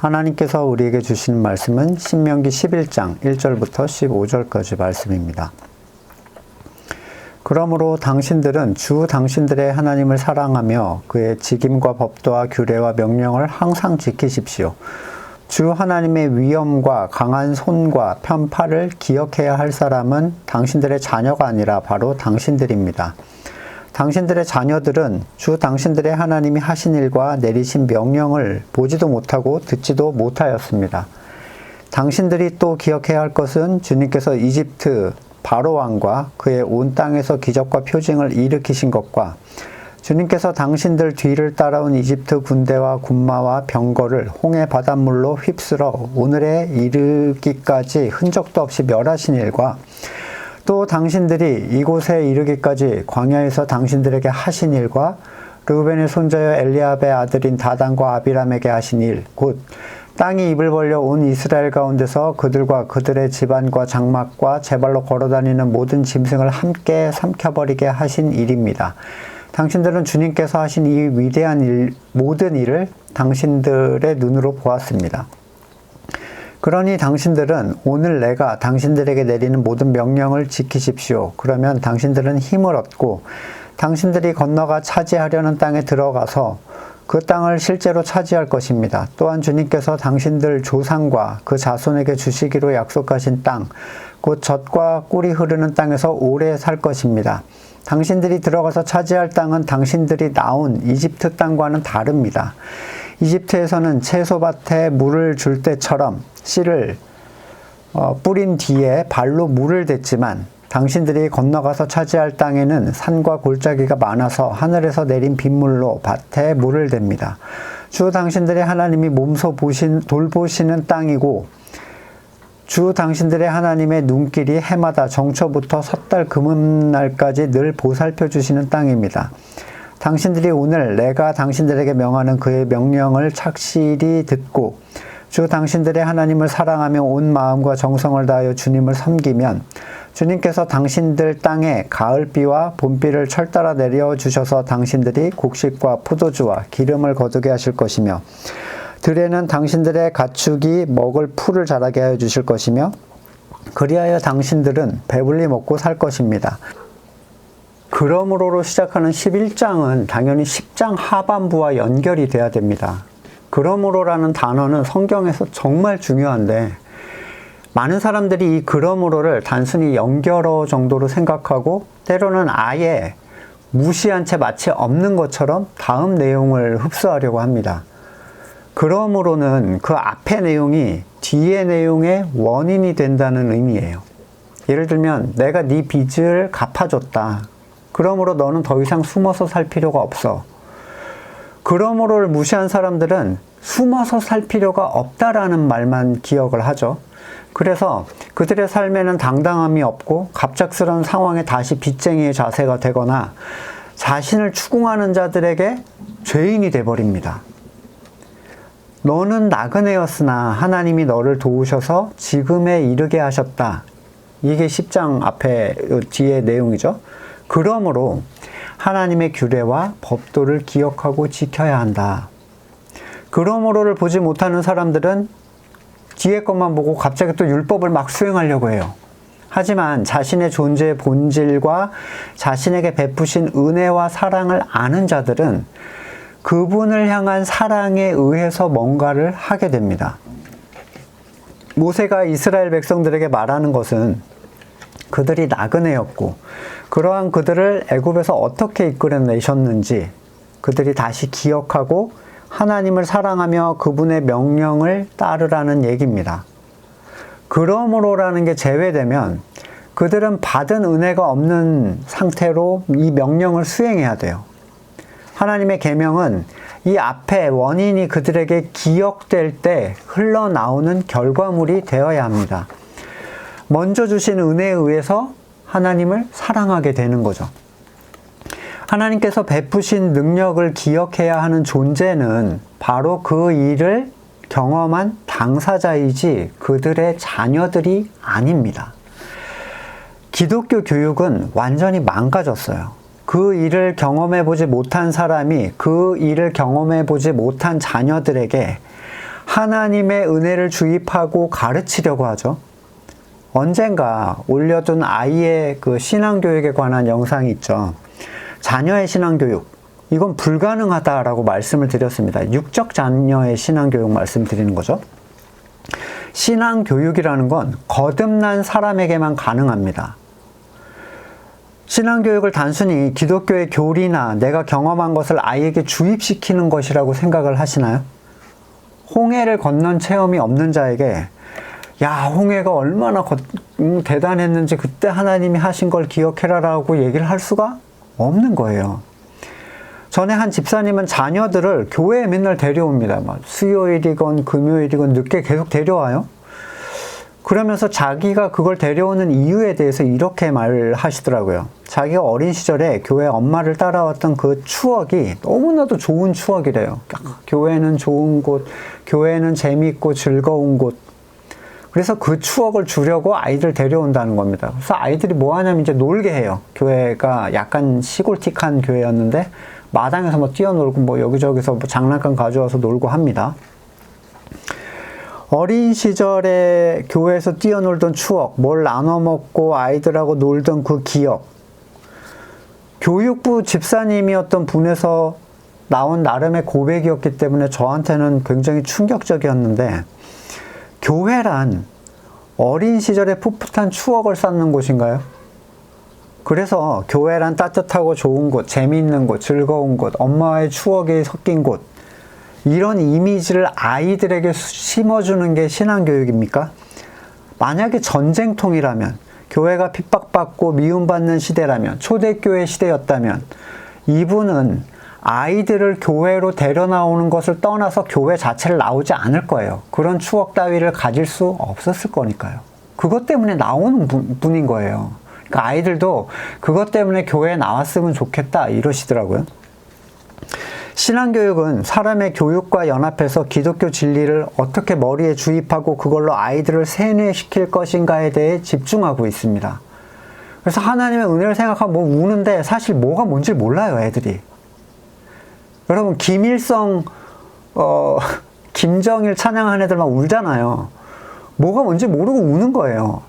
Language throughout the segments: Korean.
하나님께서 우리에게 주시는 말씀은 신명기 11장 1절부터 15절까지 말씀입니다. 그러므로 당신들은 주 당신들의 하나님을 사랑하며 그의 직임과 법도와 규례와 명령을 항상 지키십시오. 주 하나님의 위엄과 강한 손과 편팔을 기억해야 할 사람은 당신들의 자녀가 아니라 바로 당신들입니다. 당신들의 자녀들은 주 당신들의 하나님이 하신 일과 내리신 명령을 보지도 못하고 듣지도 못하였습니다. 당신들이 또 기억해야 할 것은 주님께서 이집트 바로 왕과 그의 온 땅에서 기적과 표징을 일으키신 것과 주님께서 당신들 뒤를 따라온 이집트 군대와 군마와 병거를 홍해 바닷물로 휩쓸어 오늘에 이르기까지 흔적도 없이 멸하신 일과 또 당신들이 이곳에 이르기까지 광야에서 당신들에게 하신 일과 르우벤의 손자여 엘리압의 아들인 다단과 아비람에게 하신 일, 곧 땅이 입을 벌려 온 이스라엘 가운데서 그들과 그들의 집안과 장막과 제발로 걸어다니는 모든 짐승을 함께 삼켜버리게 하신 일입니다. 당신들은 주님께서 하신 이 위대한 일, 모든 일을 당신들의 눈으로 보았습니다. 그러니 당신들은 오늘 내가 당신들에게 내리는 모든 명령을 지키십시오. 그러면 당신들은 힘을 얻고 당신들이 건너가 차지하려는 땅에 들어가서 그 땅을 실제로 차지할 것입니다. 또한 주님께서 당신들 조상과 그 자손에게 주시기로 약속하신 땅, 곧 젖과 꿀이 흐르는 땅에서 오래 살 것입니다. 당신들이 들어가서 차지할 땅은 당신들이 나온 이집트 땅과는 다릅니다. 이집트에서는 채소밭에 물을 줄 때처럼 씨를 뿌린 뒤에 발로 물을 댔지만 당신들이 건너가서 차지할 땅에는 산과 골짜기가 많아서 하늘에서 내린 빗물로 밭에 물을 댑니다. 주 당신들의 하나님이 몸소 돌보시는 땅이고 주 당신들의 하나님의 눈길이 해마다 정초부터 섣달 금음날까지 늘 보살펴 주시는 땅입니다. 당신들이 오늘 내가 당신들에게 명하는 그의 명령을 착실히 듣고 주 당신들의 하나님을 사랑하며 온 마음과 정성을 다하여 주님을 섬기면 주님께서 당신들 땅에 가을비와 봄비를 철따라 내려주셔서 당신들이 곡식과 포도주와 기름을 거두게 하실 것이며 들에는 당신들의 가축이 먹을 풀을 자라게 하여 주실 것이며 그리하여 당신들은 배불리 먹고 살 것입니다. 그러므로로 시작하는 11장은 당연히 10장 하반부와 연결이 돼야 됩니다. 그러므로라는 단어는 성경에서 정말 중요한데 많은 사람들이 이 그러므로를 단순히 연결어 정도로 생각하고 때로는 아예 무시한 채 마치 없는 것처럼 다음 내용을 흡수하려고 합니다. 그러므로는 그 앞의 내용이 뒤의 내용의 원인이 된다는 의미예요. 예를 들면 내가 네 빚을 갚아줬다. 그러므로 너는 더 이상 숨어서 살 필요가 없어. 그러므로를 무시한 사람들은 숨어서 살 필요가 없다라는 말만 기억을 하죠. 그래서 그들의 삶에는 당당함이 없고 갑작스러운 상황에 다시 빚쟁이의 자세가 되거나 자신을 추궁하는 자들에게 죄인이 돼버립니다. 너는 나그네였으나 하나님이 너를 도우셔서 지금에 이르게 하셨다. 이게 10장 앞에 뒤의 내용이죠. 그러므로 하나님의 규례와 법도를 기억하고 지켜야 한다. 그러므로를 보지 못하는 사람들은 뒤에 것만 보고 갑자기 또 율법을 막 수행하려고 해요. 하지만 자신의 존재의 본질과 자신에게 베푸신 은혜와 사랑을 아는 자들은 그분을 향한 사랑에 의해서 뭔가를 하게 됩니다. 모세가 이스라엘 백성들에게 말하는 것은 그들이 나그네였고 그러한 그들을 애굽에서 어떻게 이끌어내셨는지 그들이 다시 기억하고 하나님을 사랑하며 그분의 명령을 따르라는 얘기입니다. 그러므로라는 게 제외되면 그들은 받은 은혜가 없는 상태로 이 명령을 수행해야 돼요. 하나님의 계명은 이 앞에 원인이 그들에게 기억될 때 흘러나오는 결과물이 되어야 합니다. 먼저 주신 은혜에 의해서 하나님을 사랑하게 되는 거죠. 하나님께서 베푸신 능력을 기억해야 하는 존재는 바로 그 일을 경험한 당사자이지 그들의 자녀들이 아닙니다. 기독교 교육은 완전히 망가졌어요. 그 일을 경험해보지 못한 사람이 그 일을 경험해보지 못한 자녀들에게 하나님의 은혜를 주입하고 가르치려고 하죠. 언젠가 올려둔 아이의 그 신앙교육에 관한 영상이 있죠. 자녀의 신앙교육. 이건 불가능하다라고 말씀을 드렸습니다. 육적 자녀의 신앙교육 말씀드리는 거죠. 신앙교육이라는 건 거듭난 사람에게만 가능합니다. 신앙교육을 단순히 기독교의 교리나 내가 경험한 것을 아이에게 주입시키는 것이라고 생각을 하시나요? 홍해를 건넌 체험이 없는 자에게 야, 홍해가 얼마나 대단했는지 그때 하나님이 하신 걸 기억해라라고 얘기를 할 수가 없는 거예요. 전에 한 집사님은 자녀들을 교회에 맨날 데려옵니다. 막 수요일이건 금요일이건 늦게 계속 데려와요. 그러면서 자기가 그걸 데려오는 이유에 대해서 이렇게 말하시더라고요. 자기가 어린 시절에 교회 엄마를 따라왔던 그 추억이 너무나도 좋은 추억이래요. 교회는 좋은 곳, 교회는 재미있고 즐거운 곳. 그래서 그 추억을 주려고 아이들 데려온다는 겁니다. 그래서 아이들이 뭐 하냐면 이제 놀게 해요. 교회가 약간 시골틱한 교회였는데 마당에서 뭐 뛰어놀고 뭐 여기저기서 뭐 장난감 가져와서 놀고 합니다. 어린 시절에 교회에서 뛰어놀던 추억, 뭘 나눠 먹고 아이들하고 놀던 그 기억. 교육부 집사님이었던 분에서 나온 나름의 고백이었기 때문에 저한테는 굉장히 충격적이었는데, 교회란 어린 시절의 풋풋한 추억을 쌓는 곳인가요? 그래서 교회란 따뜻하고 좋은 곳, 재미있는 곳, 즐거운 곳, 엄마와의 추억이 섞인 곳, 이런 이미지를 아이들에게 심어주는 게 신앙교육입니까? 만약에 전쟁통이라면, 교회가 핍박받고 미움받는 시대라면, 초대교회 시대였다면, 이분은 아이들을 교회로 데려 나오는 것을 떠나서 교회 자체를 나오지 않을 거예요. 그런 추억 따위를 가질 수 없었을 거니까요. 그것 때문에 나오는 분인 거예요. 그러니까 아이들도 그것 때문에 교회에 나왔으면 좋겠다 이러시더라고요. 신앙교육은 사람의 교육과 연합해서 기독교 진리를 어떻게 머리에 주입하고 그걸로 아이들을 세뇌시킬 것인가에 대해 집중하고 있습니다. 그래서 하나님의 은혜를 생각하면 뭐 우는데 사실 뭐가 뭔지 몰라요, 애들이. 여러분, 김일성, 김정일 찬양한 애들 막 울잖아요. 뭐가 뭔지 모르고 우는 거예요.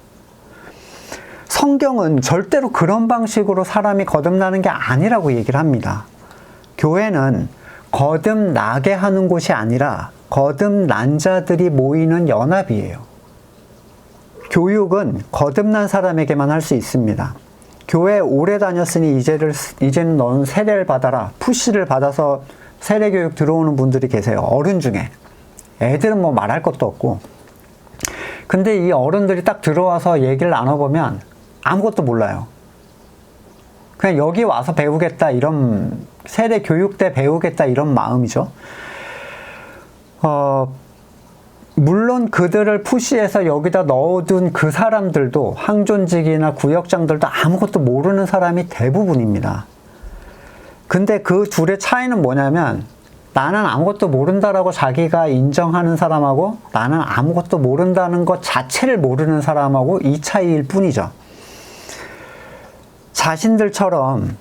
성경은 절대로 그런 방식으로 사람이 거듭나는 게 아니라고 얘기를 합니다. 교회는 거듭나게 하는 곳이 아니라 거듭난 자들이 모이는 연합이에요. 교육은 거듭난 사람에게만 할 수 있습니다. 교회 오래 다녔으니 이제는 넌 세례를 받아라. 푸시를 받아서 세례교육 들어오는 분들이 계세요. 어른 중에. 애들은 뭐 말할 것도 없고. 근데 이 어른들이 딱 들어와서 얘기를 나눠보면 아무것도 몰라요. 그냥 여기 와서 배우겠다 이런, 세례교육 때 배우겠다 이런 마음이죠. 물론 그들을 푸시해서 여기다 넣어둔 그 사람들도, 항존직이나 구역장들도 아무것도 모르는 사람이 대부분입니다. 근데 그 둘의 차이는 뭐냐면, 나는 아무것도 모른다라고 자기가 인정하는 사람하고 나는 아무것도 모른다는 것 자체를 모르는 사람하고 이 차이일 뿐이죠. 자신들처럼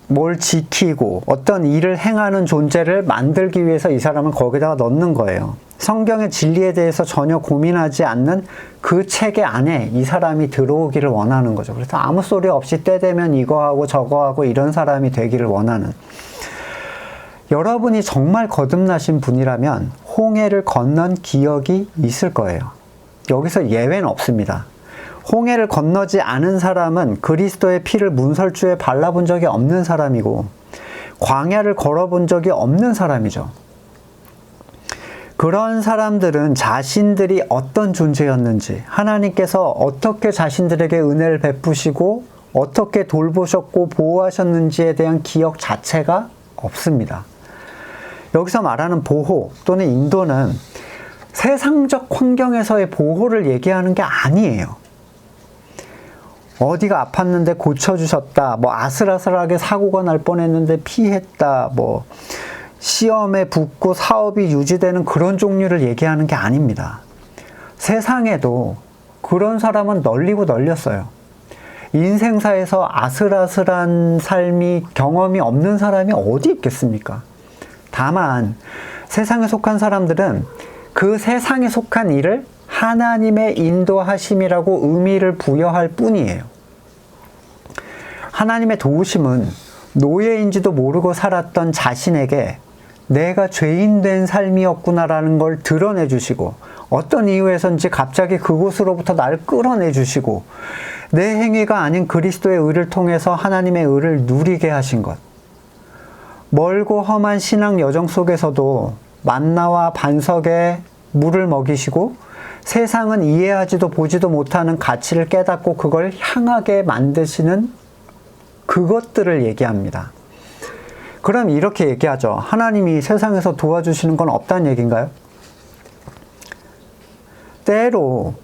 뭘 지키고 어떤 일을 행하는 존재를 만들기 위해서 이 사람을 거기다가 넣는 거예요. 성경의 진리에 대해서 전혀 고민하지 않는 그 체계 안에 이 사람이 들어오기를 원하는 거죠. 그래서 아무 소리 없이 때 되면 이거 하고 저거 하고 이런 사람이 되기를 원하는. 여러분이 정말 거듭나신 분이라면 홍해를 건넌 기억이 있을 거예요. 여기서 예외는 없습니다. 홍해를 건너지 않은 사람은 그리스도의 피를 문설주에 발라본 적이 없는 사람이고 광야를 걸어본 적이 없는 사람이죠. 그런 사람들은 자신들이 어떤 존재였는지, 하나님께서 어떻게 자신들에게 은혜를 베푸시고 어떻게 돌보셨고 보호하셨는지에 대한 기억 자체가 없습니다. 여기서 말하는 보호 또는 인도는 세상적 환경에서의 보호를 얘기하는 게 아니에요. 어디가 아팠는데 고쳐주셨다, 뭐 아슬아슬하게 사고가 날 뻔했는데 피했다, 뭐 시험에 붙고 사업이 유지되는 그런 종류를 얘기하는 게 아닙니다. 세상에도 그런 사람은 널리고 널렸어요. 인생사에서 아슬아슬한 삶이, 경험이 없는 사람이 어디 있겠습니까? 다만 세상에 속한 사람들은 그 세상에 속한 일을 하나님의 인도하심이라고 의미를 부여할 뿐이에요. 하나님의 도우심은 노예인지도 모르고 살았던 자신에게 내가 죄인 된 삶이었구나라는 걸 드러내 주시고, 어떤 이유에선지 갑자기 그곳으로부터 나를 끌어내 주시고, 내 행위가 아닌 그리스도의 의를 통해서 하나님의 의를 누리게 하신 것. 멀고 험한 신앙 여정 속에서도 만나와 반석에 물을 먹이시고, 세상은 이해하지도 보지도 못하는 가치를 깨닫고 그걸 향하게 만드시는 그것들을 얘기합니다. 그럼 이렇게 얘기하죠. 하나님이 세상에서 도와주시는 건 없다는 얘기인가요? 때로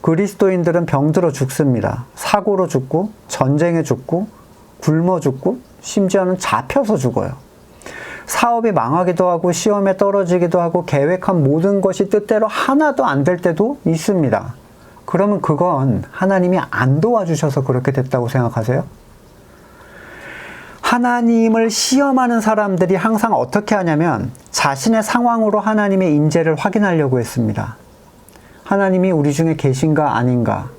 그리스도인들은 병들어 죽습니다. 사고로 죽고, 전쟁에 죽고, 굶어 죽고, 심지어는 잡혀서 죽어요. 사업이 망하기도 하고, 시험에 떨어지기도 하고, 계획한 모든 것이 뜻대로 하나도 안 될 때도 있습니다. 그러면 그건 하나님이 안 도와주셔서 그렇게 됐다고 생각하세요? 하나님을 시험하는 사람들이 항상 어떻게 하냐면 자신의 상황으로 하나님의 인재를 확인하려고 했습니다. 하나님이 우리 중에 계신가 아닌가.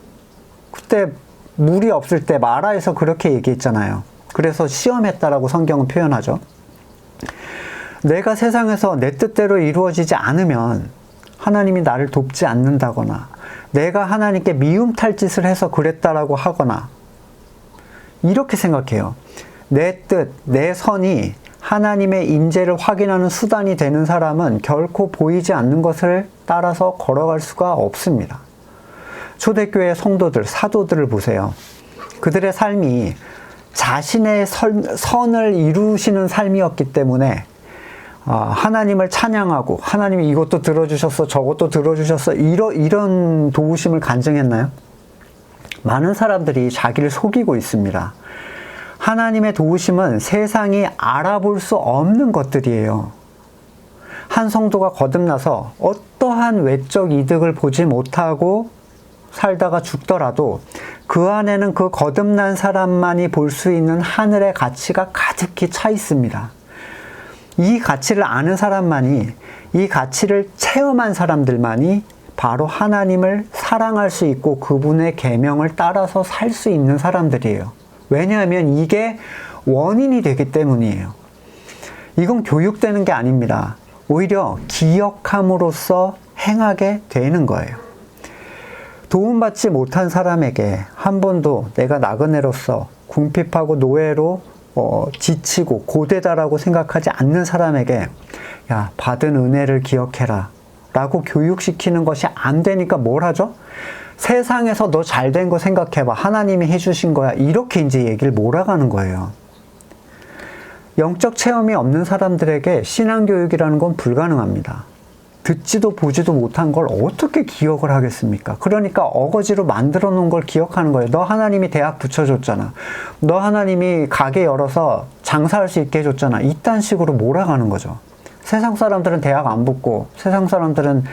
그때 물이 없을 때 마라에서 그렇게 얘기했잖아요. 그래서 시험했다라고 성경은 표현하죠. 내가 세상에서 내 뜻대로 이루어지지 않으면 하나님이 나를 돕지 않는다거나, 내가 하나님께 미움탈 짓을 해서 그랬다라고 하거나, 이렇게 생각해요. 내 뜻, 내 선이 하나님의 인재를 확인하는 수단이 되는 사람은 결코 보이지 않는 것을 따라서 걸어갈 수가 없습니다. 초대교회 성도들, 사도들을 보세요. 그들의 삶이 자신의 선을 이루시는 삶이었기 때문에 하나님을 찬양하고, 하나님이 이것도 들어주셨어, 저것도 들어주셨어, 이런 도우심을 간증했나요? 많은 사람들이 자기를 속이고 있습니다. 하나님의 도우심은 세상이 알아볼 수 없는 것들이에요. 한 성도가 거듭나서 어떠한 외적 이득을 보지 못하고 살다가 죽더라도 그 안에는 그 거듭난 사람만이 볼 수 있는 하늘의 가치가 가득히 차 있습니다. 이 가치를 아는 사람만이, 이 가치를 체험한 사람들만이 바로 하나님을 사랑할 수 있고 그분의 계명을 따라서 살 수 있는 사람들이에요. 왜냐하면 이게 원인이 되기 때문이에요. 이건 교육되는 게 아닙니다. 오히려 기억함으로써 행하게 되는 거예요. 도움받지 못한 사람에게 한 번도 내가 나그네로서 궁핍하고 노예로 지치고 고되다라고 생각하지 않는 사람에게 야, 받은 은혜를 기억해라 라고 교육시키는 것이 안 되니까 뭘 하죠? 세상에서 너 잘된 거 생각해봐. 하나님이 해주신 거야. 이렇게 이제 얘기를 몰아가는 거예요. 영적 체험이 없는 사람들에게 신앙교육이라는 건 불가능합니다. 듣지도 보지도 못한 걸 어떻게 기억을 하겠습니까? 그러니까 어거지로 만들어 놓은 걸 기억하는 거예요. 너 하나님이 대학 붙여줬잖아. 너 하나님이 가게 열어서 장사할 수 있게 해줬잖아. 이딴 식으로 몰아가는 거죠. 세상 사람들은 대학 안 붙고 세상 사람들은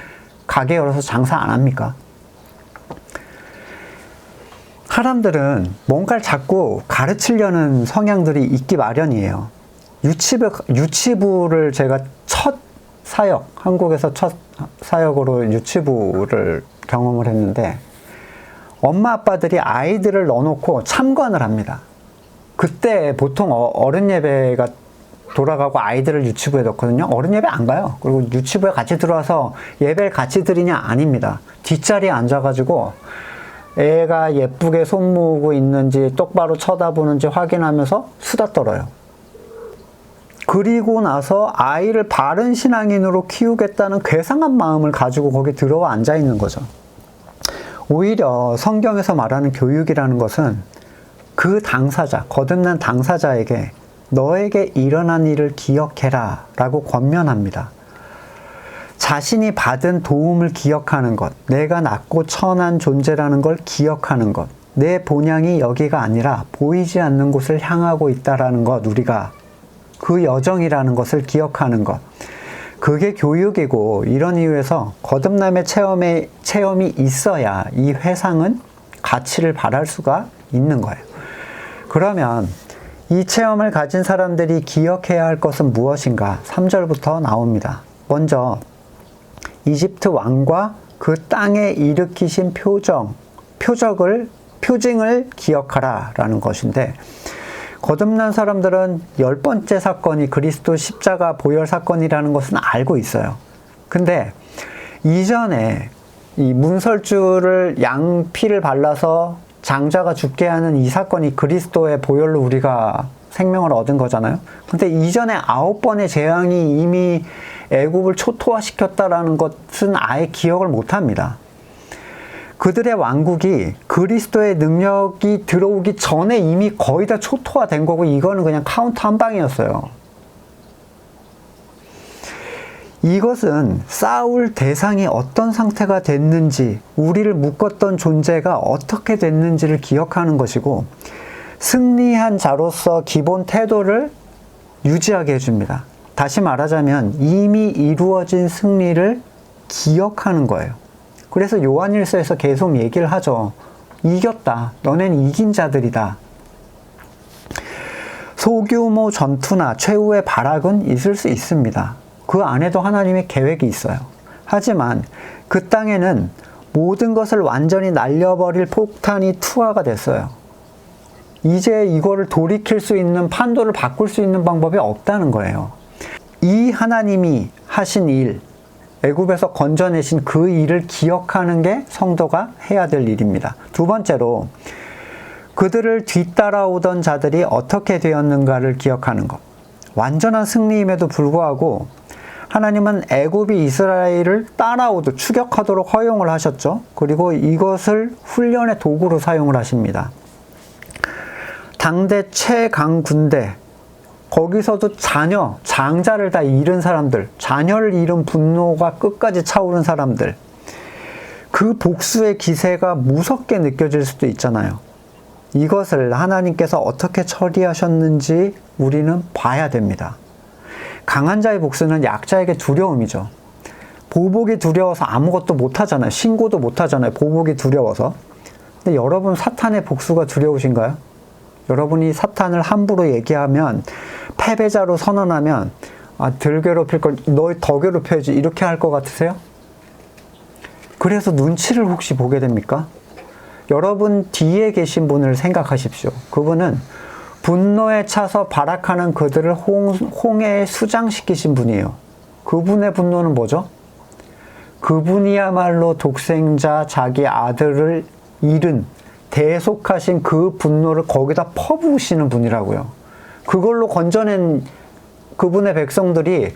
가게 열어서 장사 안 합니까? 사람들은 뭔가를 자꾸 가르치려는 성향들이 있기 마련이에요. 유치부를 제가 첫 사역, 한국에서 첫 사역으로 유치부를 경험을 했는데 엄마 아빠들이 아이들을 넣어놓고 참관을 합니다. 그때 보통 어른 예배가 돌아가고 아이들을 유치부에 넣거든요. 어른 예배 안 가요. 그리고 유치부에 같이 들어와서 예배를 같이 드리냐? 아닙니다. 뒷자리에 앉아가지고 애가 예쁘게 손 모으고 있는지 똑바로 쳐다보는지 확인하면서 수다 떨어요. 그리고 나서 아이를 바른 신앙인으로 키우겠다는 괴상한 마음을 가지고 거기 들어와 앉아 있는 거죠. 오히려 성경에서 말하는 교육이라는 것은 그 당사자, 거듭난 당사자에게 너에게 일어난 일을 기억해라 라고 권면합니다. 자신이 받은 도움을 기억하는 것, 내가 낮고 천한 존재라는 걸 기억하는 것, 내 본향이 여기가 아니라 보이지 않는 곳을 향하고 있다라는 것, 우리가 그 여정이라는 것을 기억하는 것, 그게 교육이고, 이런 이유에서 거듭남의 체험이 있어야 이 회상은 가치를 발할 수가 있는 거예요. 그러면 이 체험을 가진 사람들이 기억해야 할 것은 무엇인가? 3절부터 나옵니다. 먼저 이집트 왕과 그 땅에 일으키신 표징을 기억하라 라는 것인데, 거듭난 사람들은 10번째 사건이 그리스도 십자가 보혈 사건이라는 것은 알고 있어요. 근데 이전에 이 문설주를 양피를 발라서 장자가 죽게 하는 이 사건이 그리스도의 보혈로 우리가 생명을 얻은 거잖아요. 근데 이전에 9번의 재앙이 이미 애굽을 초토화시켰다라는 것은 아예 기억을 못합니다. 그들의 왕국이 그리스도의 능력이 들어오기 전에 이미 거의 다 초토화된 거고, 이거는 그냥 카운트 한 방이었어요. 이것은 싸울 대상이 어떤 상태가 됐는지, 우리를 묶었던 존재가 어떻게 됐는지를 기억하는 것이고, 승리한 자로서 기본 태도를 유지하게 해줍니다. 다시 말하자면 이미 이루어진 승리를 기억하는 거예요. 그래서 요한일서에서 계속 얘기를 하죠. 이겼다. 너넨 이긴 자들이다. 소규모 전투나 최후의 발악은 있을 수 있습니다. 그 안에도 하나님의 계획이 있어요. 하지만 그 땅에는 모든 것을 완전히 날려버릴 폭탄이 투하가 됐어요. 이제 이거를 돌이킬 수 있는, 판도를 바꿀 수 있는 방법이 없다는 거예요. 이 하나님이 하신 일, 애굽에서 건져내신 그 일을 기억하는 게 성도가 해야 될 일입니다. 두 번째로, 그들을 뒤따라오던 자들이 어떻게 되었는가를 기억하는 것. 완전한 승리임에도 불구하고 하나님은 애굽이 이스라엘을 따라오도록, 추격하도록 허용을 하셨죠. 그리고 이것을 훈련의 도구로 사용을 하십니다. 당대 최강 군대, 거기서도 장자를 다 잃은 사람들, 자녀를 잃은 분노가 끝까지 차오른 사람들, 그 복수의 기세가 무섭게 느껴질 수도 있잖아요. 이것을 하나님께서 어떻게 처리하셨는지 우리는 봐야 됩니다. 강한 자의 복수는 약자에게 두려움이죠. 보복이 두려워서 아무것도 못하잖아요. 신고도 못하잖아요. 보복이 두려워서. 근데 여러분, 사탄의 복수가 두려우신가요? 여러분이 사탄을 함부로 얘기하면, 패배자로 선언하면, 덜 괴롭힐 걸 너 더 괴롭혀야지, 이렇게 할 것 같으세요? 그래서 눈치를 혹시 보게 됩니까? 여러분 뒤에 계신 분을 생각하십시오. 그분은 분노에 차서 발악하는 그들을 홍해에 수장시키신 분이에요. 그분의 분노는 뭐죠? 그분이야말로 독생자, 자기 아들을 잃은, 대속하신 그 분노를 거기다 퍼부으시는 분이라고요. 그걸로 건져낸 그분의 백성들이,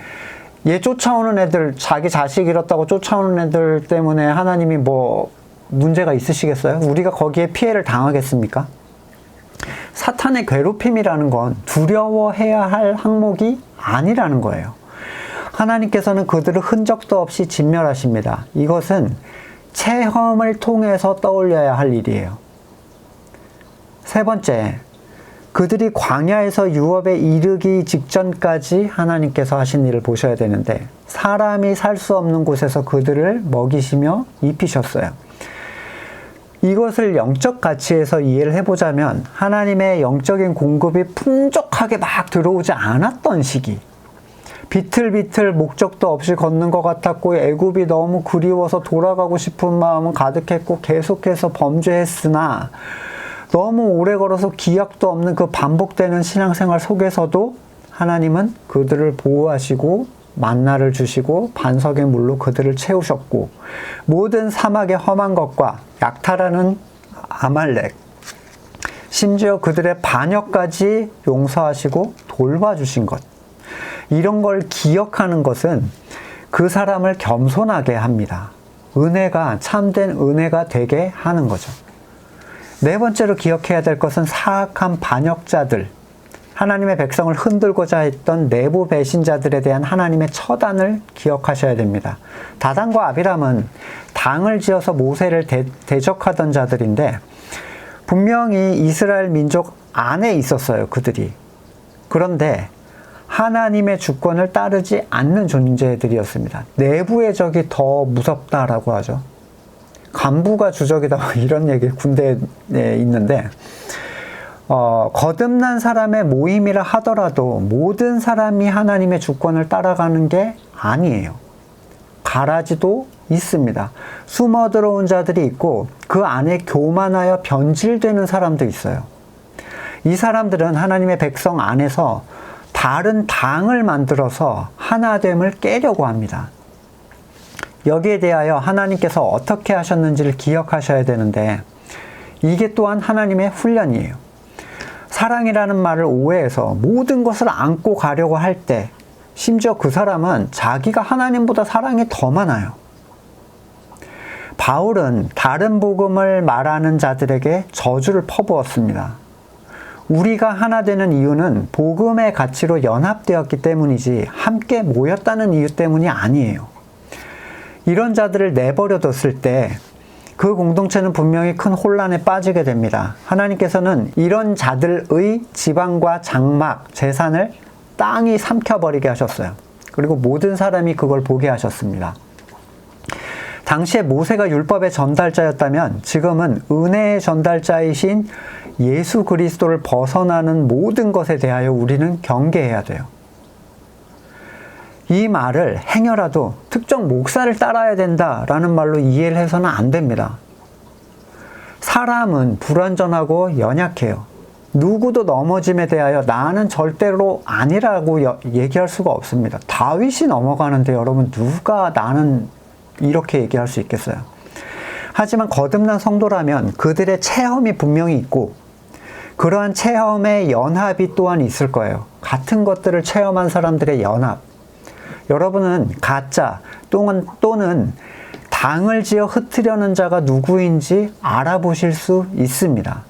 얘 쫓아오는 애들, 자기 자식 잃었다고 쫓아오는 애들 때문에 하나님이 뭐 문제가 있으시겠어요? 우리가 거기에 피해를 당하겠습니까? 사탄의 괴롭힘이라는 건 두려워해야 할 항목이 아니라는 거예요. 하나님께서는 그들을 흔적도 없이 진멸하십니다. 이것은 체험을 통해서 떠올려야 할 일이에요. 세 번째, 그들이 광야에서 유업에 이르기 직전까지 하나님께서 하신 일을 보셔야 되는데, 사람이 살 수 없는 곳에서 그들을 먹이시며 입히셨어요. 이것을 영적 가치에서 이해를 해보자면, 하나님의 영적인 공급이 풍족하게 막 들어오지 않았던 시기, 비틀비틀 목적도 없이 걷는 것 같았고, 애굽이 너무 그리워서 돌아가고 싶은 마음은 가득했고, 계속해서 범죄했으나 너무 오래 걸어서 기약도 없는 그 반복되는 신앙생활 속에서도 하나님은 그들을 보호하시고 만나를 주시고 반석의 물로 그들을 채우셨고, 모든 사막의 험한 것과 약탈하는 아말렉, 심지어 그들의 반역까지 용서하시고 돌봐주신 것, 이런 걸 기억하는 것은 그 사람을 겸손하게 합니다. 은혜가, 참된 은혜가 되게 하는 거죠. 네 번째로 기억해야 될 것은 사악한 반역자들, 하나님의 백성을 흔들고자 했던 내부 배신자들에 대한 하나님의 처단을 기억하셔야 됩니다. 다단과 아비람은 당을 지어서 모세를 대적하던 자들인데, 분명히 이스라엘 민족 안에 있었어요, 그들이. 그런데 하나님의 주권을 따르지 않는 존재들이었습니다. 내부의 적이 더 무섭다라고 하죠. 간부가 주적이다, 이런 얘기 군대에 있는데, 거듭난 사람의 모임이라 하더라도 모든 사람이 하나님의 주권을 따라가는 게 아니에요. 가라지도 있습니다. 숨어 들어온 자들이 있고 그 안에 교만하여 변질되는 사람도 있어요. 이 사람들은 하나님의 백성 안에서 다른 당을 만들어서 하나됨을 깨려고 합니다. 여기에 대하여 하나님께서 어떻게 하셨는지를 기억하셔야 되는데 이게 또한 하나님의 훈련이에요. 사랑이라는 말을 오해해서 모든 것을 안고 가려고 할 때 심지어 그 사람은 자기가 하나님보다 사랑이 더 많아요. 바울은 다른 복음을 말하는 자들에게 저주를 퍼부었습니다. 우리가 하나 되는 이유는 복음의 가치로 연합되었기 때문이지 함께 모였다는 이유 때문이 아니에요. 이런 자들을 내버려뒀을 때 그 공동체는 분명히 큰 혼란에 빠지게 됩니다. 하나님께서는 이런 자들의 지방과 장막, 재산을 땅이 삼켜버리게 하셨어요. 그리고 모든 사람이 그걸 보게 하셨습니다. 당시에 모세가 율법의 전달자였다면 지금은 은혜의 전달자이신 예수 그리스도를 벗어나는 모든 것에 대하여 우리는 경계해야 돼요. 이 말을 행여라도 특정 목사를 따라야 된다라는 말로 이해를 해서는 안 됩니다. 사람은 불완전하고 연약해요. 누구도 넘어짐에 대하여 나는 절대로 아니라고 얘기할 수가 없습니다. 다윗이 넘어가는데 여러분 누가 나는 이렇게 얘기할 수 있겠어요? 하지만 거듭난 성도라면 그들의 체험이 분명히 있고 그러한 체험의 연합이 또한 있을 거예요. 같은 것들을 체험한 사람들의 연합. 여러분은 가짜 또는 당을 지어 흩으려는 자가 누구인지 알아보실 수 있습니다.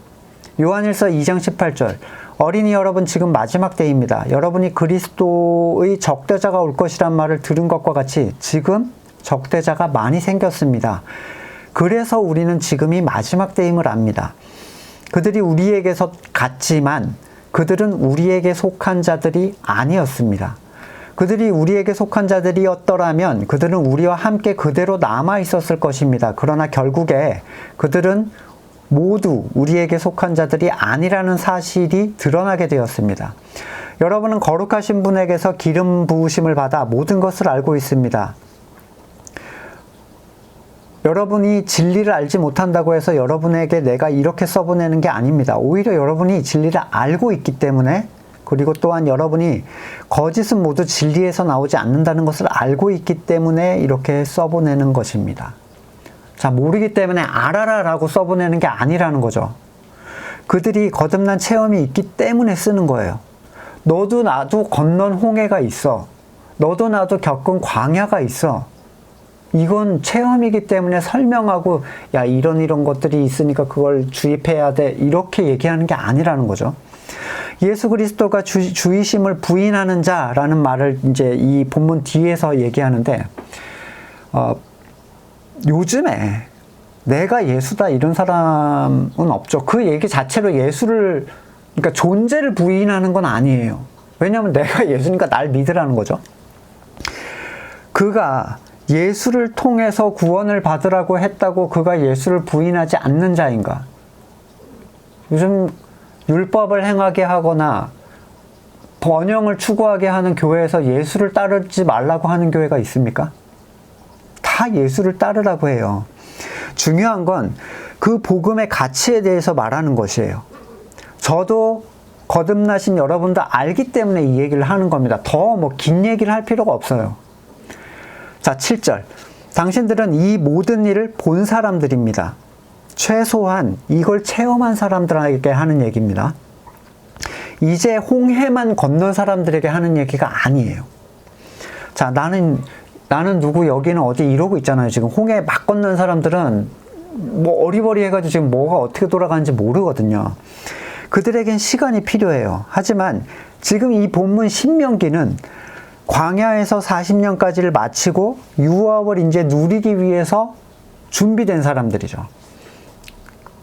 요한일서 2장 18절 어린이 여러분 지금 마지막 때입니다. 여러분이 그리스도의 적대자가 올 것이란 말을 들은 것과 같이 지금 적대자가 많이 생겼습니다. 그래서 우리는 지금이 마지막 때임을 압니다. 그들이 우리에게서 갔지만 그들은 우리에게 속한 자들이 아니었습니다. 그들이 우리에게 속한 자들이었더라면 그들은 우리와 함께 그대로 남아 있었을 것입니다. 그러나 결국에 그들은 모두 우리에게 속한 자들이 아니라는 사실이 드러나게 되었습니다. 여러분은 거룩하신 분에게서 기름 부으심을 받아 모든 것을 알고 있습니다. 여러분이 진리를 알지 못한다고 해서 여러분에게 내가 이렇게 써보내는 게 아닙니다. 오히려 여러분이 진리를 알고 있기 때문에 그리고 또한 여러분이 거짓은 모두 진리에서 나오지 않는다는 것을 알고 있기 때문에 이렇게 써보내는 것입니다. 자, 모르기 때문에 알아라 라고 써보내는 게 아니라는 거죠. 그들이 거듭난 체험이 있기 때문에 쓰는 거예요. 너도 나도 건넌 홍해가 있어. 너도 나도 겪은 광야가 있어. 이건 체험이기 때문에 설명하고 야 이런 것들이 있으니까 그걸 주입해야 돼 이렇게 얘기하는 게 아니라는 거죠. 예수 그리스도가 주이심을 부인하는 자라는 말을 이제 이 본문 뒤에서 얘기하는데 요즘에 내가 예수다 이런 사람은 없죠. 그 얘기 자체로 예수를 그러니까 존재를 부인하는 건 아니에요. 왜냐하면 내가 예수니까 날 믿으라는 거죠. 그가 예수를 통해서 구원을 받으라고 했다고 그가 예수를 부인하지 않는 자인가? 요즘 율법을 행하게 하거나 번영을 추구하게 하는 교회에서 예수를 따르지 말라고 하는 교회가 있습니까? 다 예수를 따르라고 해요. 중요한 건 그 복음의 가치에 대해서 말하는 것이에요. 저도 거듭나신 여러분도 알기 때문에 이 얘기를 하는 겁니다. 더 긴 얘기를 할 필요가 없어요. 자, 7절. 당신들은 이 모든 일을 본 사람들입니다. 최소한 이걸 체험한 사람들에게 하는 얘기입니다. 이제 홍해만 건넌 사람들에게 하는 얘기가 아니에요. 자, 나는 누구 여기는 어디 이러고 있잖아요. 지금 홍해 막 건넌 사람들은 뭐 어리버리해가지고 지금 뭐가 어떻게 돌아가는지 모르거든요. 그들에겐 시간이 필요해요. 하지만 지금 이 본문 신명기는 광야에서 40년까지를 마치고 유업을 이제 누리기 위해서 준비된 사람들이죠.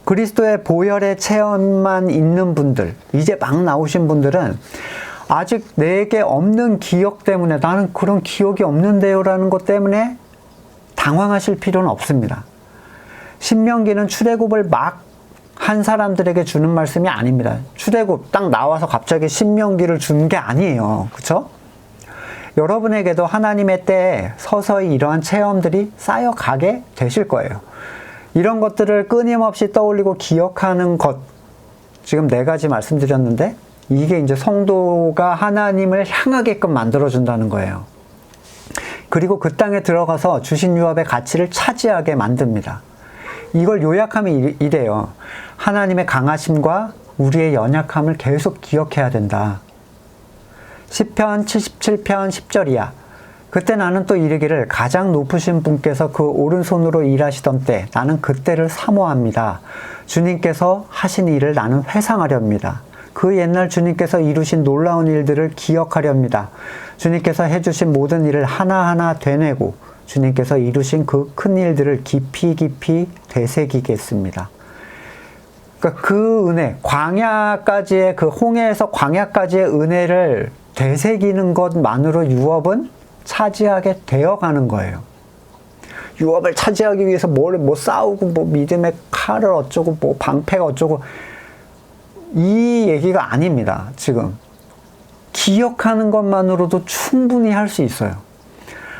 그리스도의 보혈의 체험만 있는 분들, 이제 막 나오신 분들은 아직 내게 없는 기억 때문에 나는 그런 기억이 없는데요 라는 것 때문에 당황하실 필요는 없습니다. 신명기는 출애굽을 막 한 사람들에게 주는 말씀이 아닙니다. 출애굽 딱 나와서 갑자기 신명기를 준 게 아니에요. 그렇죠? 여러분에게도 하나님의 때에 서서히 이러한 체험들이 쌓여가게 되실 거예요. 이런 것들을 끊임없이 떠올리고 기억하는 것, 지금 4가지 말씀드렸는데 이게 이제 성도가 하나님을 향하게끔 만들어준다는 거예요. 그리고 그 땅에 들어가서 주신 유업의 가치를 차지하게 만듭니다. 이걸 요약하면 이래요. 하나님의 강하심과 우리의 연약함을 계속 기억해야 된다. 시편 77편 10절이야. 그때 나는 또 이르기를 가장 높으신 분께서 그 오른손으로 일하시던 때 나는 그때를 사모합니다. 주님께서 하신 일을 나는 회상하렵니다. 그 옛날 주님께서 이루신 놀라운 일들을 기억하렵니다. 주님께서 해주신 모든 일을 하나하나 되뇌고 주님께서 이루신 그 큰 일들을 깊이 깊이 되새기겠습니다. 그러니까 그 은혜, 광야까지의 그 홍해에서 광야까지의 은혜를 되새기는 것만으로 유업은 차지하게 되어가는 거예요. 유업을 차지하기 위해서 뭐 싸우고 뭐 믿음의 칼을 어쩌고 뭐 방패가 어쩌고 이 얘기가 아닙니다. 지금 기억하는 것만으로도 충분히 할 수 있어요.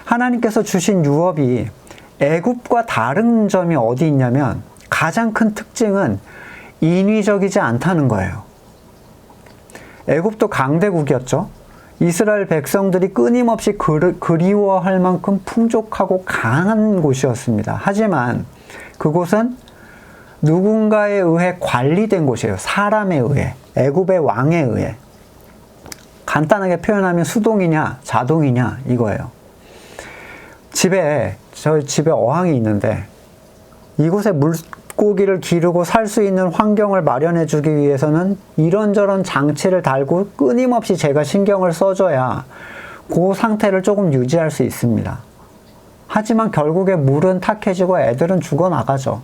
하나님께서 주신 유업이 애굽과 다른 점이 어디 있냐면 가장 큰 특징은 인위적이지 않다는 거예요. 애굽도 강대국이었죠. 이스라엘 백성들이 끊임없이 그리워할 만큼 풍족하고 강한 곳이었습니다. 하지만 그곳은 누군가에 의해 관리된 곳이에요. 사람에 의해, 애굽의 왕에 의해. 간단하게 표현하면 수동이냐 자동이냐 이거예요. 저희 집에 어항이 있는데 이곳에 물고기를 기르고 살 수 있는 환경을 마련해 주기 위해서는 이런저런 장치를 달고 끊임없이 제가 신경을 써줘야 그 상태를 조금 유지할 수 있습니다. 하지만 결국에 물은 탁해지고 애들은 죽어나가죠.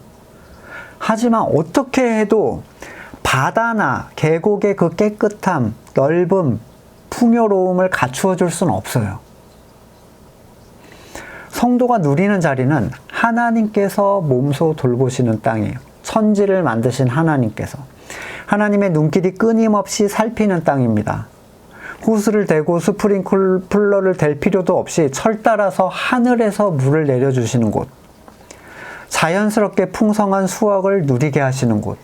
하지만 어떻게 해도 바다나 계곡의 그 깨끗함, 넓음, 풍요로움을 갖추어 줄 수는 없어요. 성도가 누리는 자리는 하나님께서 몸소 돌보시는 땅이에요. 천지를 만드신 하나님께서. 하나님의 눈길이 끊임없이 살피는 땅입니다. 호스를 대고 스프링클러를 댈 필요도 없이 철 따라서 하늘에서 물을 내려주시는 곳. 자연스럽게 풍성한 수확을 누리게 하시는 곳.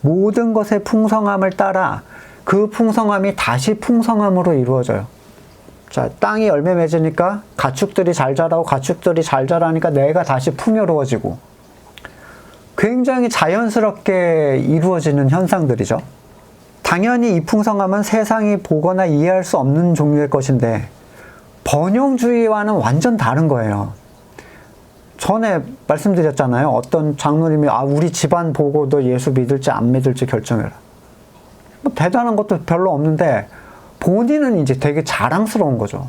모든 것의 풍성함을 따라 그 풍성함이 다시 풍성함으로 이루어져요. 자, 땅이 열매 맺으니까 가축들이 잘 자라고 가축들이 잘 자라니까 내가 다시 풍요로워지고 굉장히 자연스럽게 이루어지는 현상들이죠. 당연히 이 풍성함은 세상이 보거나 이해할 수 없는 종류의 것인데 번영주의와는 완전 다른 거예요. 전에 말씀드렸잖아요. 어떤 장로님이 우리 집안 보고 너 예수 믿을지 안 믿을지 결정해라. 뭐 대단한 것도 별로 없는데 본인은 이제 되게 자랑스러운 거죠.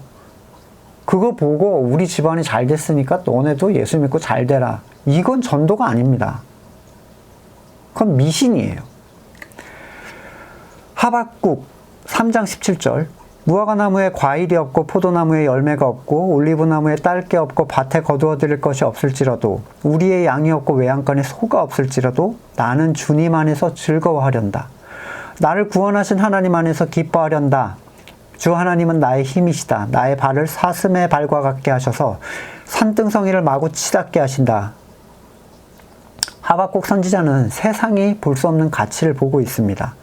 그거 보고 우리 집안이 잘 됐으니까 너네도 예수 믿고 잘 되라. 이건 전도가 아닙니다. 그건 미신이에요. 하박국 3장 17절 무화과나무에 과일이 없고 포도나무에 열매가 없고 올리브나무에 딸 게 없고 밭에 거두어 드릴 것이 없을지라도 우리의 양이 없고 외양간에 소가 없을지라도 나는 주님 안에서 즐거워하련다. 나를 구원하신 하나님 안에서 기뻐하련다. 주 하나님은 나의 힘이시다. 나의 발을 사슴의 발과 같게 하셔서 산등성이를 마구 치닫게 하신다. 하박국 선지자는 세상이 볼 수 없는 가치를 보고 있습니다.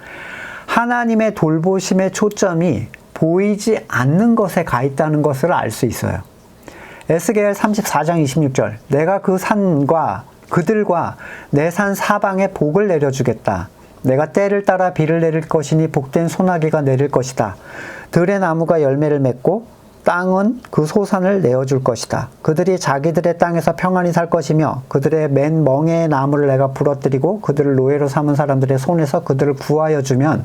하나님의 돌보심의 초점이 보이지 않는 것에 가 있다는 것을 알 수 있어요. 에스겔 34장 26절 내가 그 산과 그들과 내 산 사방에 복을 내려주겠다. 내가 때를 따라 비를 내릴 것이니 복된 소나기가 내릴 것이다. 들의 나무가 열매를 맺고 땅은 그 소산을 내어줄 것이다. 그들이 자기들의 땅에서 평안히 살 것이며 그들의 맨 멍에의 나무를 내가 부러뜨리고 그들을 노예로 삼은 사람들의 손에서 그들을 구하여 주면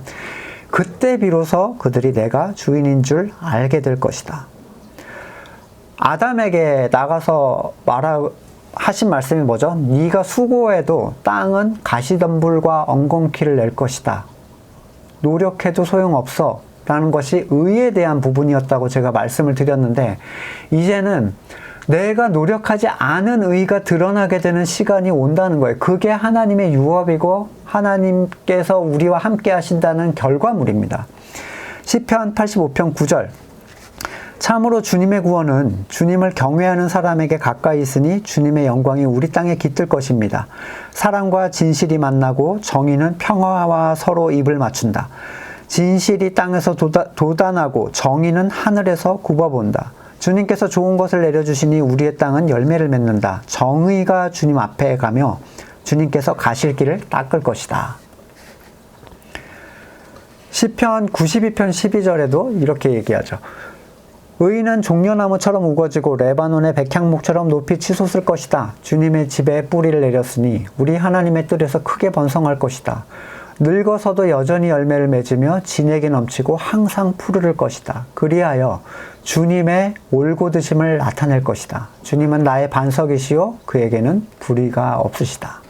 그때 비로소 그들이 내가 주인인 줄 알게 될 것이다. 아담에게 나가서 하신 말씀이 뭐죠? 네가 수고해도 땅은 가시덤불과 엉겅퀴를 낼 것이다. 노력해도 소용없어. 라는 것이 의에 대한 부분이었다고 제가 말씀을 드렸는데 이제는 내가 노력하지 않은 의가 드러나게 되는 시간이 온다는 거예요. 그게 하나님의 유업이고 하나님께서 우리와 함께 하신다는 결과물입니다. 시편 85편 9절 참으로 주님의 구원은 주님을 경외하는 사람에게 가까이 있으니 주님의 영광이 우리 땅에 깃들 것입니다. 사랑과 진실이 만나고 정의는 평화와 서로 입을 맞춘다. 진실이 땅에서 돋아나고 정의는 하늘에서 굽어본다. 주님께서 좋은 것을 내려주시니 우리의 땅은 열매를 맺는다. 정의가 주님 앞에 가며 주님께서 가실 길을 닦을 것이다. 시편 92편 12절에도 이렇게 얘기하죠. 의인은 종려나무처럼 우거지고 레바논의 백향목처럼 높이 치솟을 것이다. 주님의 집에 뿌리를 내렸으니 우리 하나님의 뜰에서 크게 번성할 것이다. 늙어서도 여전히 열매를 맺으며 진액이 넘치고 항상 푸르를 것이다. 그리하여 주님의 올곧으심을 나타낼 것이다. 주님은 나의 반석이시요 그에게는 불의가 없으시다.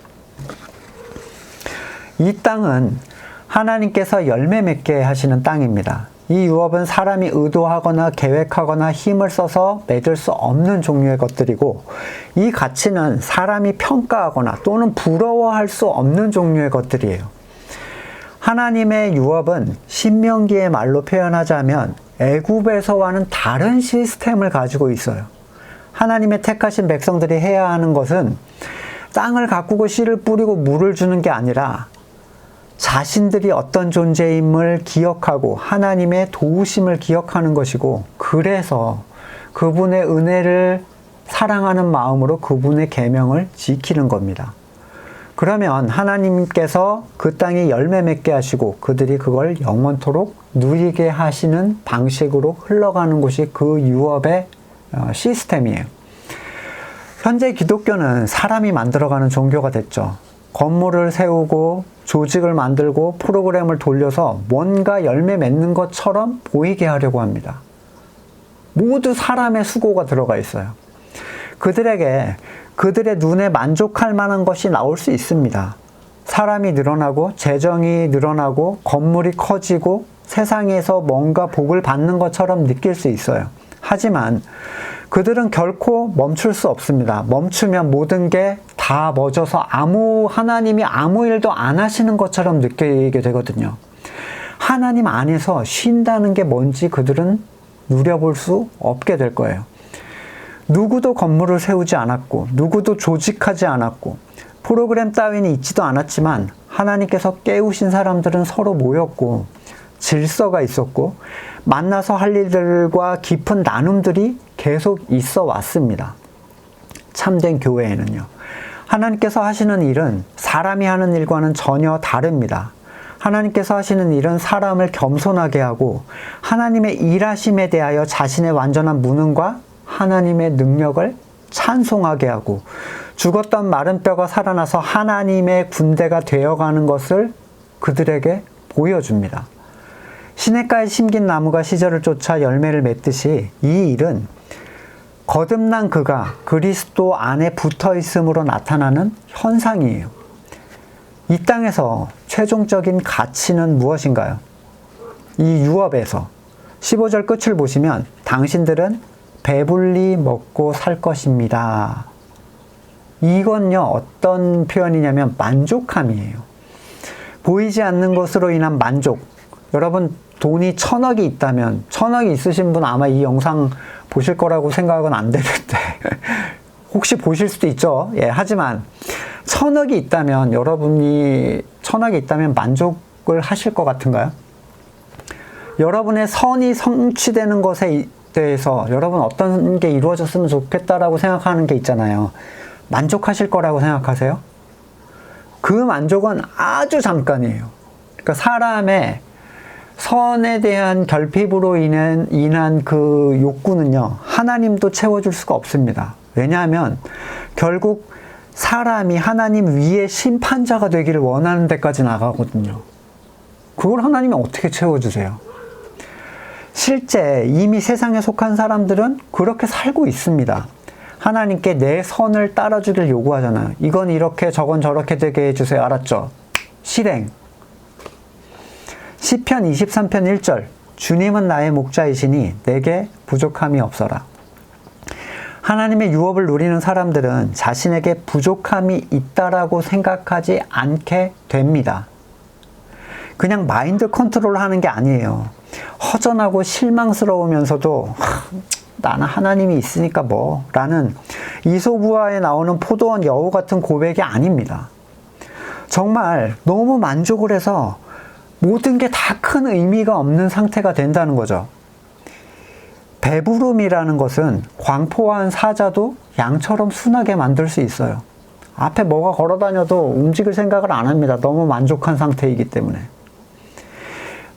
이 땅은 하나님께서 열매 맺게 하시는 땅입니다. 이 유업은 사람이 의도하거나 계획하거나 힘을 써서 맺을 수 없는 종류의 것들이고, 이 가치는 사람이 평가하거나 또는 부러워할 수 없는 종류의 것들이에요. 하나님의 유업은 신명기의 말로 표현하자면 애굽에서와는 다른 시스템을 가지고 있어요. 하나님의 택하신 백성들이 해야 하는 것은 땅을 가꾸고 씨를 뿌리고 물을 주는 게 아니라 자신들이 어떤 존재임을 기억하고 하나님의 도우심을 기억하는 것이고, 그래서 그분의 은혜를 사랑하는 마음으로 그분의 계명을 지키는 겁니다. 그러면 하나님께서 그 땅에 열매 맺게 하시고 그들이 그걸 영원토록 누리게 하시는 방식으로 흘러가는 것이 그 유업의 시스템이에요. 현재 기독교는 사람이 만들어가는 종교가 됐죠. 건물을 세우고 조직을 만들고 프로그램을 돌려서 뭔가 열매 맺는 것처럼 보이게 하려고 합니다. 모두 사람의 수고가 들어가 있어요. 그들에게 그들의 눈에 만족할 만한 것이 나올 수 있습니다. 사람이 늘어나고 재정이 늘어나고 건물이 커지고 세상에서 뭔가 복을 받는 것처럼 느낄 수 있어요. 하지만 그들은 결코 멈출 수 없습니다. 멈추면 모든 게 다 멎어서 하나님이 아무 일도 안 하시는 것처럼 느끼게 되거든요. 하나님 안에서 쉰다는 게 뭔지 그들은 누려볼 수 없게 될 거예요. 누구도 건물을 세우지 않았고 누구도 조직하지 않았고 프로그램 따위는 있지도 않았지만 하나님께서 깨우신 사람들은 서로 모였고 질서가 있었고 만나서 할 일들과 깊은 나눔들이 계속 있어 왔습니다. 참된 교회에는요. 하나님께서 하시는 일은 사람이 하는 일과는 전혀 다릅니다. 하나님께서 하시는 일은 사람을 겸손하게 하고 하나님의 일하심에 대하여 자신의 완전한 무능과 하나님의 능력을 찬송하게 하고 죽었던 마른 뼈가 살아나서 하나님의 군대가 되어가는 것을 그들에게 보여줍니다. 시냇가에 심긴 나무가 시절을 쫓아 열매를 맺듯이 이 일은 거듭난 그가 그리스도 안에 붙어 있음으로 나타나는 현상이에요. 이 땅에서 최종적인 가치는 무엇인가요? 이 유업에서 15절 끝을 보시면 당신들은 배불리 먹고 살 것입니다. 이건요, 어떤 표현이냐면 만족함이에요. 보이지 않는 것으로 인한 만족. 여러분, 돈이 1,000억이 있다면, 1,000억이 있으신 분 아마 이 영상 보실 거라고 생각은 안 되는데, 혹시 보실 수도 있죠. 예, 하지만 1,000억이 있다면, 여러분이 1,000억이 있다면 만족을 하실 것 같은가요? 여러분의 선이 성취되는 것에 대해서 여러분 어떤 게 이루어졌으면 좋겠다라고 생각하는 게 있잖아요. 만족하실 거라고 생각하세요? 그 만족은 아주 잠깐이에요. 그러니까 사람의 선에 대한 결핍으로 인한 그 욕구는요, 하나님도 채워줄 수가 없습니다. 왜냐하면 결국 사람이 하나님 위에 심판자가 되기를 원하는 데까지 나가거든요. 그걸 하나님이 어떻게 채워주세요? 실제 이미 세상에 속한 사람들은 그렇게 살고 있습니다. 하나님께 내 선을 따라주길 요구하잖아요. 이건 이렇게 저건 저렇게 되게 해주세요. 알았죠? 실행. 시편 23편 1절 주님은 나의 목자이시니 내게 부족함이 없어라. 하나님의 유업을 누리는 사람들은 자신에게 부족함이 있다라고 생각하지 않게 됩니다. 그냥 마인드 컨트롤 하는 게 아니에요. 허전하고 실망스러우면서도 나는 하나님이 있으니까 뭐 라는 이솝우화에 나오는 포도원 여우 같은 고백이 아닙니다. 정말 너무 만족을 해서 모든 게 다 큰 의미가 없는 상태가 된다는 거죠. 배부름이라는 것은 광포한 사자도 양처럼 순하게 만들 수 있어요. 앞에 뭐가 걸어다녀도 움직일 생각을 안 합니다. 너무 만족한 상태이기 때문에.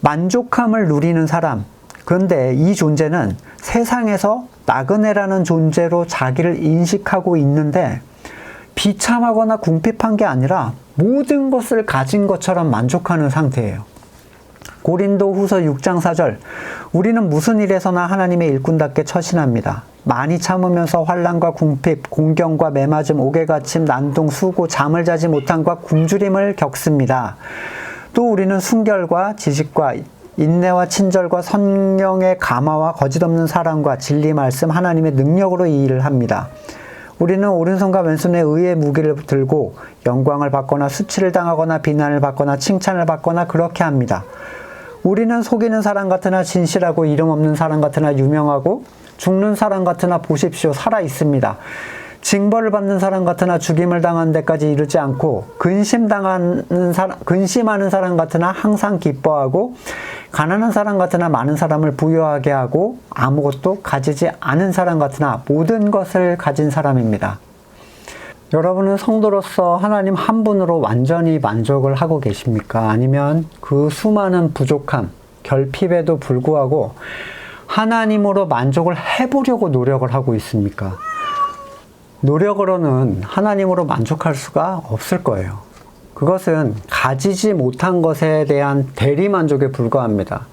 만족함을 누리는 사람, 그런데 이 존재는 세상에서 나그네라는 존재로 자기를 인식하고 있는데 비참하거나 궁핍한 게 아니라 모든 것을 가진 것처럼 만족하는 상태예요. 고린도 후서 6장 4절, 우리는 무슨 일에서나 하나님의 일꾼답게 처신합니다. 많이 참으면서 환난과 궁핍, 공경과 매맞음, 옥외갇힘, 난동, 수고, 잠을 자지 못함과 굶주림을 겪습니다. 또 우리는 순결과 지식과 인내와 친절과 성령의 감화와 거짓없는 사랑과 진리 말씀 하나님의 능력으로 이 일을 합니다. 우리는 오른손과 왼손에 의의 무기를 들고 영광을 받거나 수치를 당하거나 비난을 받거나 칭찬을 받거나 그렇게 합니다. 우리는 속이는 사람 같으나 진실하고 이름 없는 사람 같으나 유명하고 죽는 사람 같으나 보십시오 살아 있습니다. 징벌을 받는 사람 같으나 죽임을 당한 데까지 이르지 않고 근심하는 사람 같으나 항상 기뻐하고 가난한 사람 같으나 많은 사람을 부유하게 하고 아무것도 가지지 않은 사람 같으나 모든 것을 가진 사람입니다. 여러분은 성도로서 하나님 한 분으로 완전히 만족을 하고 계십니까? 아니면 그 수많은 부족함, 결핍에도 불구하고 하나님으로 만족을 해보려고 노력을 하고 있습니까? 노력으로는 하나님으로 만족할 수가 없을 거예요. 그것은 가지지 못한 것에 대한 대리만족에 불과합니다.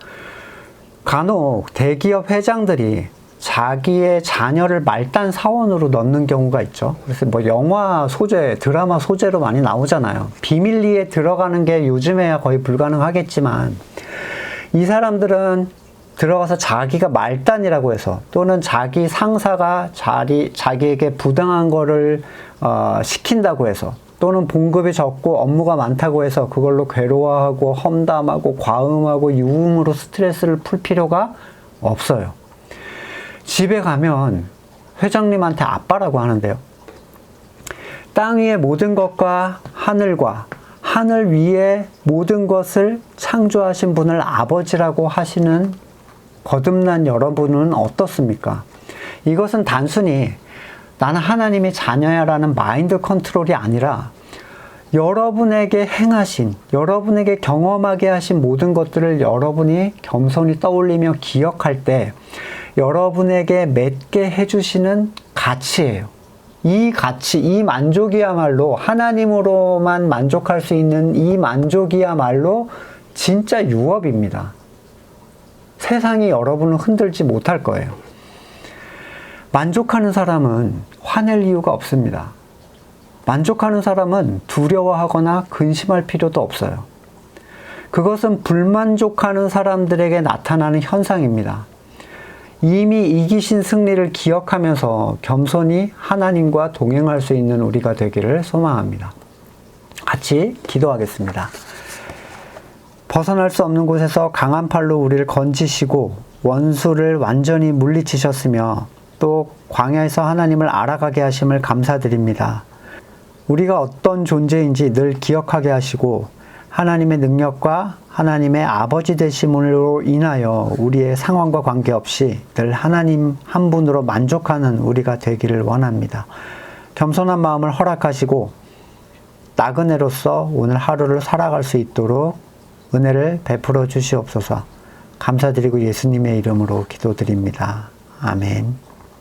간혹 대기업 회장들이 자기의 자녀를 말단 사원으로 넣는 경우가 있죠. 그래서 뭐 영화 소재, 드라마 소재로 많이 나오잖아요. 비밀리에 들어가는 게 요즘에야 거의 불가능하겠지만 이 사람들은 들어가서 자기가 말단이라고 해서 또는 자기 상사가 자기에게 부당한 거를 시킨다고 해서 또는 봉급이 적고 업무가 많다고 해서 그걸로 괴로워하고 험담하고 과음하고 유음으로 스트레스를 풀 필요가 없어요. 집에 가면 회장님한테 아빠라고 하는데요. 땅 위의 모든 것과 하늘 위에 모든 것을 창조하신 분을 아버지라고 하시는 거듭난 여러분은 어떻습니까? 이것은 단순히 나는 하나님의 자녀야라는 마인드 컨트롤이 아니라 여러분에게 행하신, 여러분에게 경험하게 하신 모든 것들을 여러분이 겸손히 떠올리며 기억할 때 여러분에게 맺게 해주시는 가치예요. 이 가치, 이 만족이야말로 하나님으로만 만족할 수 있는 이 만족이야말로 진짜 유업입니다. 세상이 여러분을 흔들지 못할 거예요. 만족하는 사람은 화낼 이유가 없습니다. 만족하는 사람은 두려워하거나 근심할 필요도 없어요. 그것은 불만족하는 사람들에게 나타나는 현상입니다. 이미 이기신 승리를 기억하면서 겸손히 하나님과 동행할 수 있는 우리가 되기를 소망합니다. 같이 기도하겠습니다. 벗어날 수 없는 곳에서 강한 팔로 우리를 건지시고 원수를 완전히 물리치셨으며 또 광야에서 하나님을 알아가게 하심을 감사드립니다. 우리가 어떤 존재인지 늘 기억하게 하시고 하나님의 능력과 하나님의 아버지 되심으로 인하여 우리의 상황과 관계없이 늘 하나님 한 분으로 만족하는 우리가 되기를 원합니다. 겸손한 마음을 허락하시고 나그네로서 오늘 하루를 살아갈 수 있도록 은혜를 베풀어 주시옵소서. 감사드리고 예수님의 이름으로 기도드립니다. 아멘.